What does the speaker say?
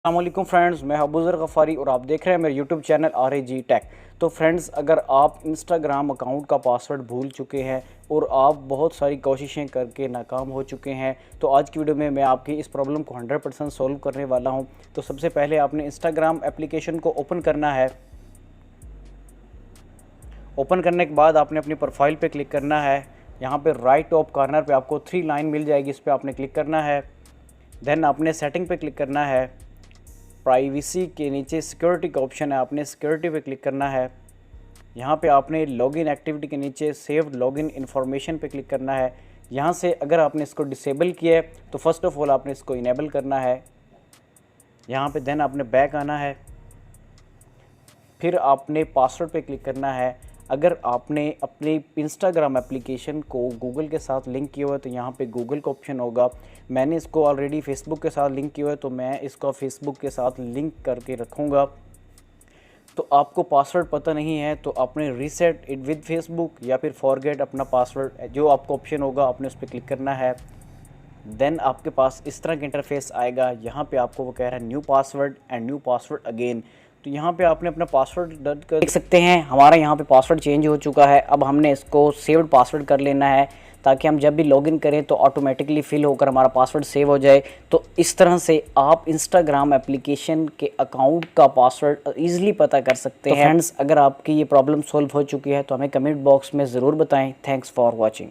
अस्सलामुअलैकुम फ्रेंड्स, मैं अबूज़र गफ़ारी और आप देख रहे हैं मेरे यूट्यूब चैनल RAG टेक। तो फ्रेंड्स, अगर आप इंस्टाग्राम अकाउंट का पासवर्ड भूल चुके हैं और आप बहुत सारी कोशिशें करके नाकाम हो चुके हैं, तो आज की वीडियो में मैं आपकी इस प्रॉब्लम को 100% सॉल्व करने वाला हूं। तो सबसे पहले आपने इंस्टाग्राम एप्लीकेशन को ओपन करना है। ओपन करने के बाद आपने अपनी प्रोफाइल पर क्लिक करना है। यहाँ पर राइट टॉप कॉर्नर पर आपको 3 लाइन मिल जाएगी, इस पर आपने क्लिक करना है। देन आपने सेटिंग पर क्लिक करना है। प्राइवेसी के नीचे सिक्योरिटी का ऑप्शन है, आपने सिक्योरिटी पे क्लिक करना है। यहाँ पे आपने लॉगिन एक्टिविटी के नीचे सेव्ड लॉगिन इन्फॉर्मेशन पे क्लिक करना है। यहाँ से अगर आपने इसको डिसेबल किया है तो फर्स्ट ऑफ ऑल आपने इसको इनेबल करना है। यहाँ पे देन आपने बैक आना है, फिर आपने पासवर्ड पे क्लिक करना है। अगर आपने अपने इंस्टाग्राम एप्लीकेशन को गूगल के साथ लिंक किया हुआ है तो यहाँ पे गूगल का ऑप्शन होगा। मैंने इसको ऑलरेडी फेसबुक के साथ लिंक किया हुआ है तो मैं इसको फेसबुक के साथ लिंक करके रखूँगा। तो आपको पासवर्ड पता नहीं है तो आपने रीसेट इट विद फेसबुक या फिर फॉरगेट अपना पासवर्ड, जो आपको ऑप्शन होगा आपने उस पर क्लिक करना है। देन आपके पास इस तरह का इंटरफेस आएगा। यहाँ पे आपको वो कह रहा है new password and new password again. तो यहाँ पे आपने अपना पासवर्ड दर्ज कर देख सकते हैं। हमारा यहाँ पे पासवर्ड चेंज हो चुका है। अब हमने इसको सेव्ड पासवर्ड कर लेना है ताकि हम जब भी लॉगिन करें तो ऑटोमेटिकली फिल होकर हमारा पासवर्ड सेव हो जाए। तो इस तरह से आप इंस्टाग्राम एप्लीकेशन के अकाउंट का पासवर्ड ईजिली पता कर सकते हैं। फ्रेंड्स, अगर आपकी ये प्रॉब्लम सॉल्व हो चुकी है तो हमें कमेंट बॉक्स में ज़रूर बताएं। Thanks for watching.